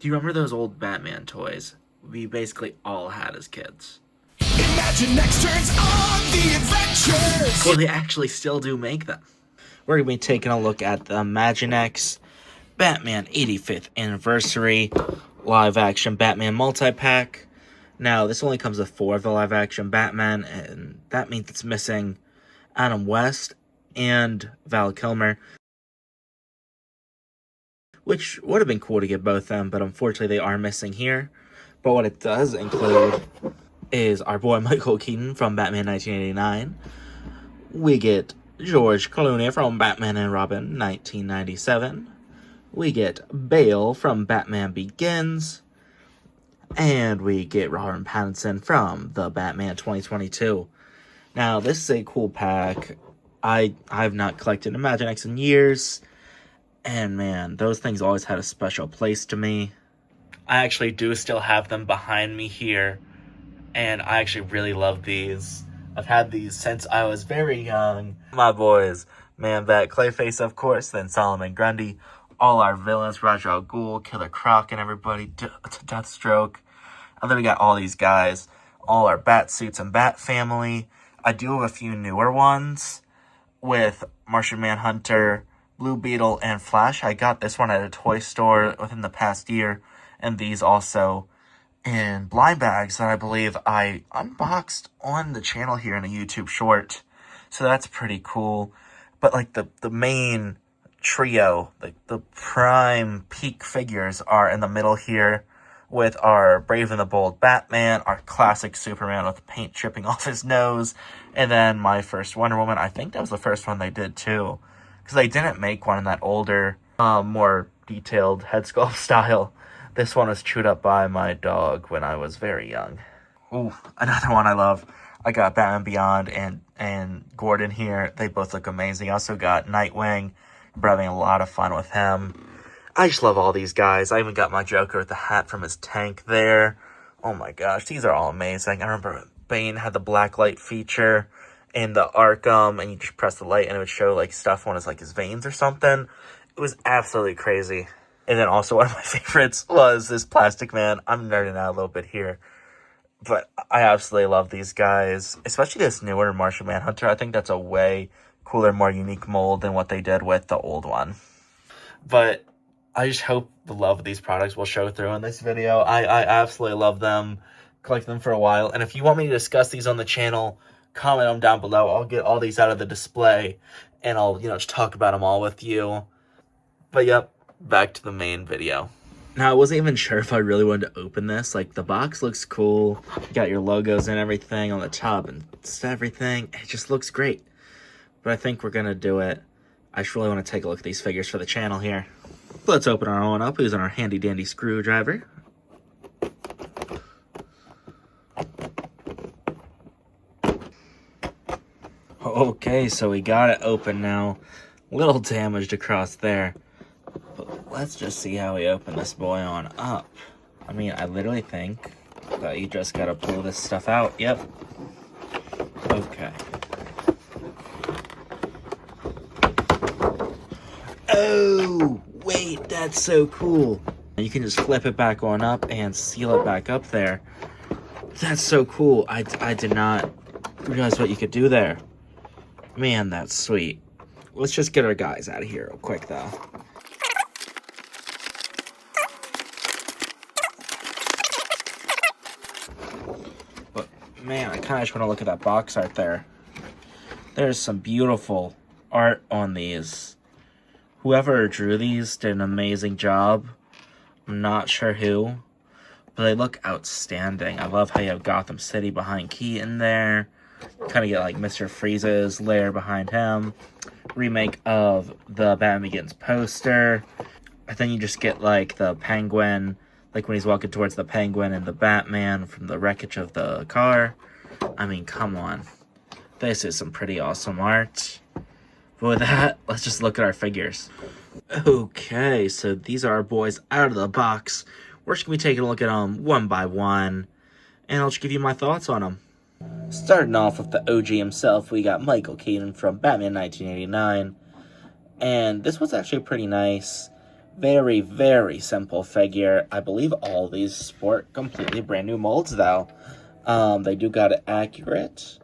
Do you remember those old Batman toys we basically all had as kids? Imaginext turns on the adventures! Well, they actually still do make them. We're going to be taking a look at the Imaginext Batman 85th Anniversary live-action Batman multipack. Now, this only comes with 4 of the live-action Batman, and that means it's missing Adam West and Val Kilmer, which would have been cool to get both of them, but unfortunately they are missing here. But what it does include is our boy Michael Keaton from Batman 1989. We get George Clooney from Batman and Robin 1997. We get Bale from Batman Begins. And we get Robert Pattinson from the Batman 2022. Now, this is a cool pack. I've not collected Imaginext in years. And man, those things always had a special place to me. I actually do still have them behind me here. And I actually really love these. I've had these since I was very young. My boys, Man-Bat, Clayface, of course, then Solomon Grundy. All our villains, Ra's al Ghul, Killer Croc, and everybody, Deathstroke. And then we got all these guys, all our Bat suits and Bat family. I do have a few newer ones with Martian Manhunter, Blue Beetle, and Flash. I got this one at a toy store within the past year, and these also in blind bags that I believe I unboxed on the channel here in a YouTube short. So that's pretty cool. But like the main trio, like the prime peak figures are in the middle here with our Brave and the Bold Batman, our classic Superman with paint dripping off his nose, and then my first Wonder Woman. I think that was the first one they did too, because they didn't make one in that older, more detailed head sculpt style. This one was chewed up by my dog when I was very young. Ooh, another one I love. I got Batman Beyond and Gordon here. They both look amazing. I also got Nightwing. We're having a lot of fun with him. I just love all these guys. I even got my Joker with the hat from his tank there. Oh my gosh, these are all amazing. I remember Bane had the black light feature in the Arkham, and you just press the light and it would show like stuff on his veins or something. It was absolutely crazy. And then also one of my favorites was this Plastic Man. I'm nerding out a little bit here, but I absolutely love these guys, especially this newer Martian Manhunter. I think that's a way cooler, more unique mold than what they did with the old one. But I just hope the love of these products will show through in this video. I absolutely love them, collect them for a while. And if you want me to discuss these on the channel, comment them down below. I'll get all these out of the display and I'll, just talk about them all with you. But yep, back to the main video. Now, I wasn't even sure if I really wanted to open this. Like, the box looks cool. You got your logos and everything on the top and everything. It just looks great. But I think we're going to do it. I just really want to take a look at these figures for the channel here. Let's open our one up using our handy dandy screwdriver. Okay, so we got it open now. A little damaged across there. But let's just see how we open this boy on up. I mean, I literally think that you just gotta pull this stuff out. Yep. Okay. Oh, wait, that's so cool. You can just flip it back on up and seal it back up there. That's so cool. I did not realize what you could do there. Man, that's sweet. Let's just get our guys out of here real quick, though. But, man, I kind of just want to look at that box art there. There's some beautiful art on these. Whoever drew these did an amazing job. I'm not sure who, but they look outstanding. I love how you have Gotham City behind Keaton there. Kind of get like Mr. Freeze's lair behind him. Remake of the Batman Begins poster. And then you just get like the Penguin, like when he's walking towards the Penguin and the Batman from the wreckage of the car. I mean, come on. This is some pretty awesome art. But with that, let's just look at our figures. Okay, so these are our boys out of the box. We're just going to be taking a look at them one by one. And I'll just give you my thoughts on them. Starting off with the OG himself, we got Michael Keaton from Batman 1989. And this was actually pretty nice. Very, very simple figure. I believe all these sport completely brand new molds, though. They do got it accurate.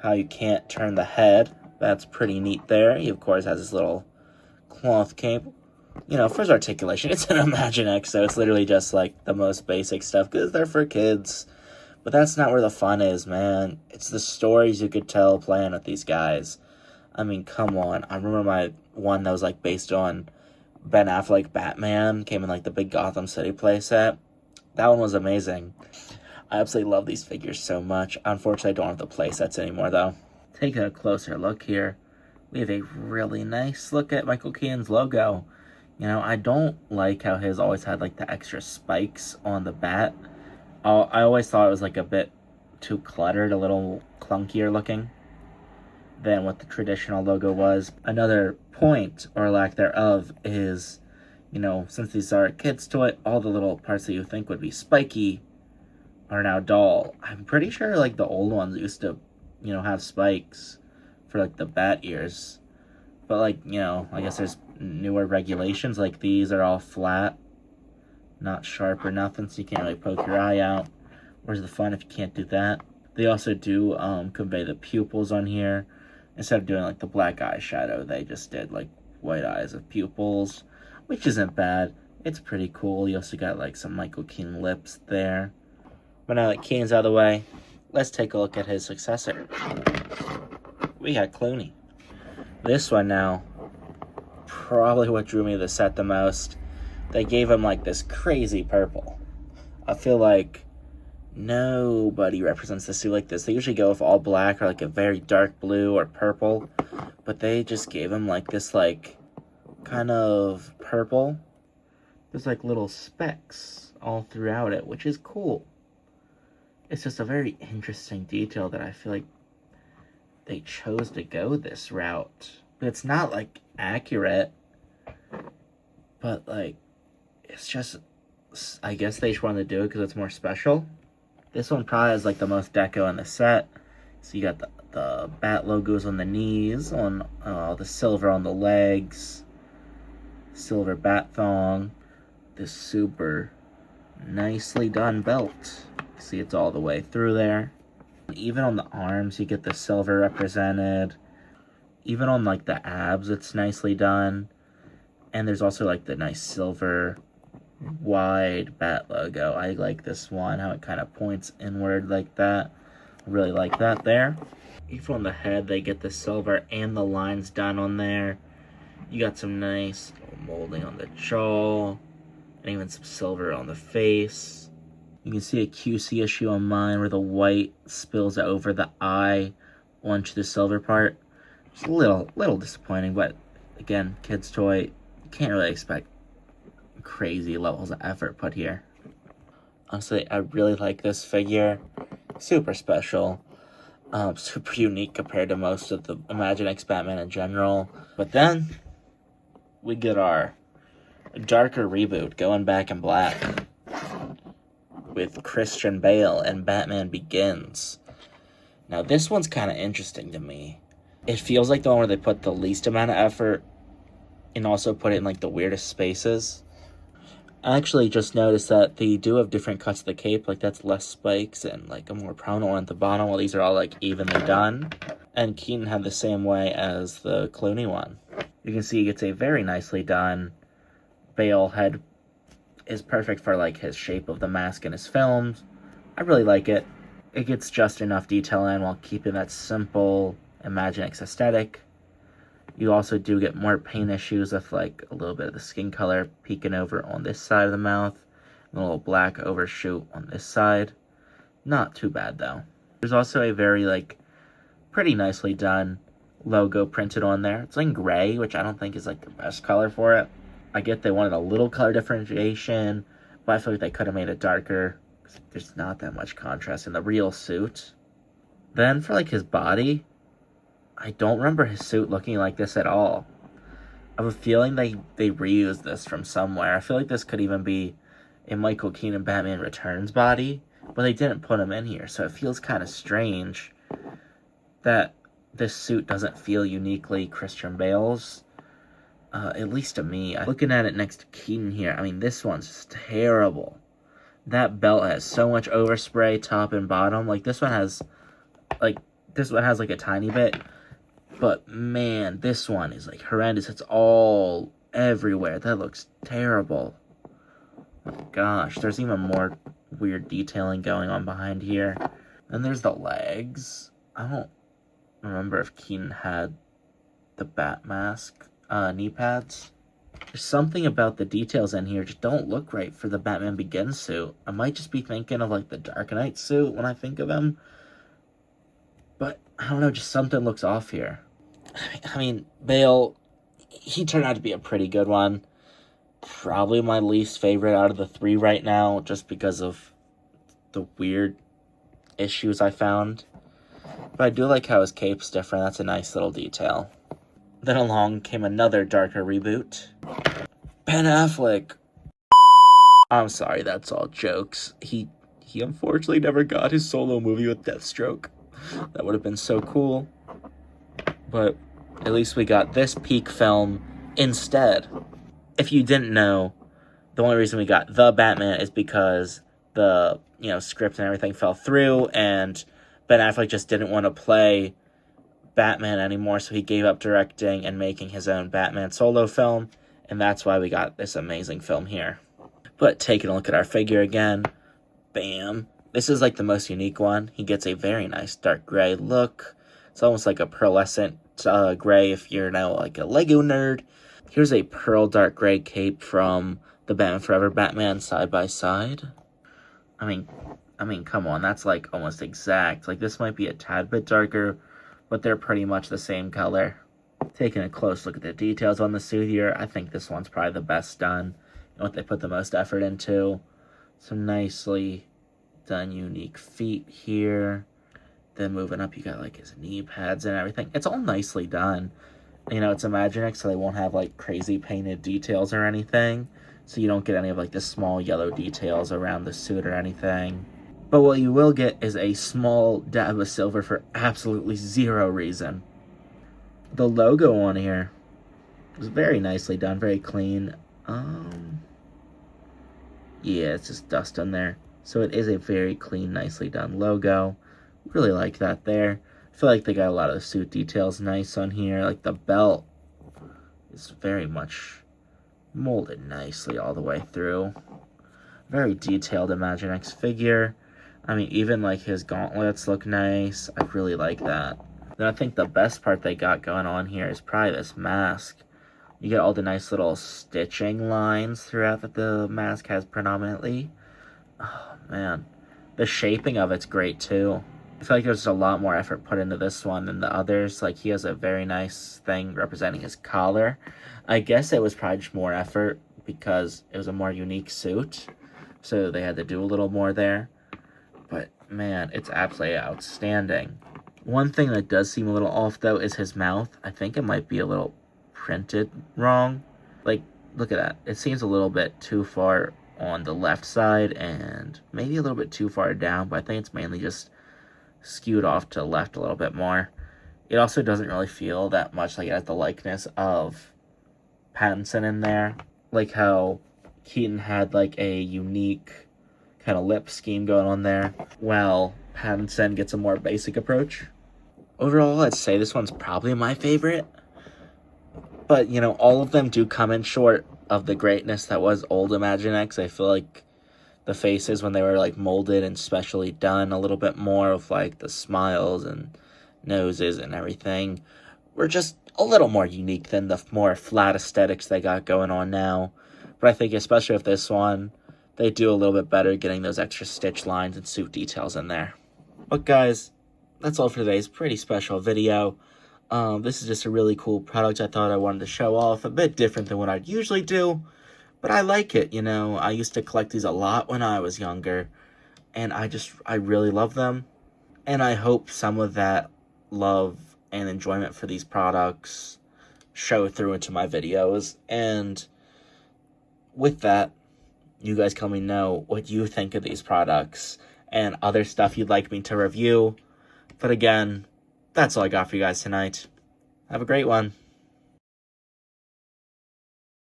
How you can't turn the head. That's pretty neat there. He, of course, has his little cloth cape. You know, for his articulation, it's an Imaginext, so it's literally just, like, the most basic stuff, because they're for kids. But that's not where the fun is, man. It's the stories you could tell playing with these guys. I mean, come on. I remember my one that was, like, based on Ben Affleck Batman, came in, like, the big Gotham City playset. That one was amazing. I absolutely love these figures so much. Unfortunately, I don't have the playsets anymore, though. Taking a closer look here, we have a really nice look at Michael Keaton's logo. You know, I don't like how his always had, like, the extra spikes on the bat. I always thought it was, like, a bit too cluttered, a little clunkier looking than what the traditional logo was. Another point, or lack thereof, is, you know, since these are a kid's toy, all the little parts that you think would be spiky are now dull. I'm pretty sure, like, the old ones used to, you know, have spikes for, like, the bat ears. But, like, you know, I guess there's newer regulations. Like, these are all flat, not sharp or nothing, so you can't really poke your eye out. Where's the fun if you can't do that? They also do convey the pupils on here. Instead of doing, like, the black eyeshadow, they just did, like, white eyes of pupils, which isn't bad. It's pretty cool. You also got, like, some Michael Keaton lips there. But now that Keaton's out of the way, let's take a look at his successor. We got Clooney. This one now, probably what drew me to the set the most. They gave him, like, this crazy purple. I feel like nobody represents the suit like this. They usually go with all black or, like, a very dark blue or purple. But they just gave him, like, this, like, kind of purple. There's, like, little specks all throughout it, which is cool. It's just a very interesting detail that I feel like they chose to go this route. It's not, like, accurate, but, like, it's just, I guess they just wanted to do it because it's more special. This one probably has, like, the most deco in the set. So you got the bat logos on the knees, on the silver on the legs, silver bat thong, this super nicely done belt. See, it's all the way through there. Even on the arms, you get the silver represented. Even on, like, the abs, it's nicely done. And there's also, like, the nice silver wide bat logo. I like this one, how it kind of points inward like that. I really like that there. Even on the head, they get the silver and the lines done on there. You got some nice molding on the jaw, and even some silver on the face. You can see a QC issue on mine where the white spills over the eye onto the silver part. It's a little disappointing, but again, kid's toy, you can't really expect crazy levels of effort put here. Honestly, I really like this figure. Super special. Super unique compared to most of the Imaginext Batman in general. But then, we get our darker reboot, going back in black, with Christian Bale and Batman Begins. Now, this one's kind of interesting to me. It feels like the one where they put the least amount of effort and also put it in, like, the weirdest spaces. I actually just noticed that they do have different cuts of the cape. Like, that's less spikes and, like, a more prominent one at the bottom, while these are all, like, evenly done. And Keaton had the same way as the Clooney one. You can see it's a very nicely done Bale head. Is perfect for, like, his shape of the mask in his films. I really like it. It gets just enough detail in while keeping that simple Imaginext aesthetic. You also do get more paint issues with, like, a little bit of the skin color peeking over on this side of the mouth. And a little black overshoot on this side. Not too bad, though. There's also a very, like, pretty nicely done logo printed on there. It's in gray, which I don't think is, like, the best color for it. I get they wanted a little color differentiation, but I feel like they could have made it darker. There's not that much contrast in the real suit. Then for, like, his body, I don't remember his suit looking like this at all. I have a feeling they reused this from somewhere. I feel like this could even be a Michael Keaton Batman Returns body, but they didn't put him in here, so it feels kind of strange that this suit doesn't feel uniquely Christian Bale's. at least to me. Looking at it next to Keaton here, I mean, this one's just terrible. That belt has so much overspray top and bottom. Like, this one has like a tiny bit. But, man, this one is, like, horrendous. It's all everywhere. That looks terrible. Oh, gosh, there's even more weird detailing going on behind here. Then there's the legs. I don't remember if Keaton had the bat mask knee pads. There's something about the details in here just don't look right for the Batman Begins suit. I might just be thinking of, like, the Dark Knight suit when I think of him. But, I don't know, just something looks off here. I mean, Bale, he turned out to be a pretty good one. Probably my least favorite out of the three right now, just because of the weird issues I found. But I do like how his cape's different. That's a nice little detail. Then along came another darker reboot. Ben Affleck. I'm sorry, that's all jokes. He unfortunately never got his solo movie with Deathstroke. That would have been so cool. But at least we got this peak film instead. If you didn't know, the only reason we got The Batman is because the, script and everything fell through, and Ben Affleck just didn't want to play Batman anymore, so he gave up directing and making his own Batman solo film, and that's why we got this amazing film here. But taking a look at our figure again, bam. This is like the most unique one. He gets a very nice dark gray look. It's almost like a pearlescent gray if you're now like a Lego nerd. Here's a pearl dark gray cape from the Batman Forever Batman side by side. I mean, come on, that's like almost exact. Like, this might be a tad bit darker, but they're pretty much the same color. Taking a close look at the details on the suit here, I think this one's probably the best done. What they put the most effort into. Some nicely done unique feet here. Then moving up, you got like his knee pads and everything. It's all nicely done. It's Imaginext, so they won't have like crazy painted details or anything. So you don't get any of like the small yellow details around the suit or anything. But what you will get is a small dab of silver for absolutely zero reason. The logo on here is very nicely done, very clean. Yeah, it's just dust on there. So it is a very clean, nicely done logo. Really like that there. I feel like they got a lot of the suit details nice on here. Like the belt is very much molded nicely all the way through. Very detailed Imaginext figure. I mean, even like his gauntlets look nice. I really like that. Then I think the best part they got going on here is probably this mask. You get all the nice little stitching lines throughout that the mask has predominantly. Oh, man. The shaping of it's great, too. I feel like there's a lot more effort put into this one than the others. Like, he has a very nice thing representing his collar. I guess it was probably just more effort because it was a more unique suit. So they had to do a little more there. But, man, it's absolutely outstanding. One thing that does seem a little off, though, is his mouth. I think it might be a little printed wrong. Like, look at that. It seems a little bit too far on the left side and maybe a little bit too far down, but I think it's mainly just skewed off to the left a little bit more. It also doesn't really feel that much like it has the likeness of Pattinson in there. Like how Keaton had like a unique kind of lip scheme going on there, while Pattinson gets a more basic approach. Overall, I'd say this one's probably my favorite. But, all of them do come in short of the greatness that was old Imaginext. I feel like the faces, when they were, like, molded and specially done a little bit more of, like, the smiles and noses and everything, were just a little more unique than the more flat aesthetics they got going on now. But I think especially with this one, they do a little bit better getting those extra stitch lines and suit details in there. But, guys, that's all for today's pretty special video. This is just a really cool product I thought I wanted to show off. A bit different than what I'd usually do, but I like it, I used to collect these a lot when I was younger, and I really love them. And I hope some of that love and enjoyment for these products show through into my videos. And with that, you guys can let me know what you think of these products and other stuff you'd like me to review. But again, that's all I got for you guys tonight. Have a great one.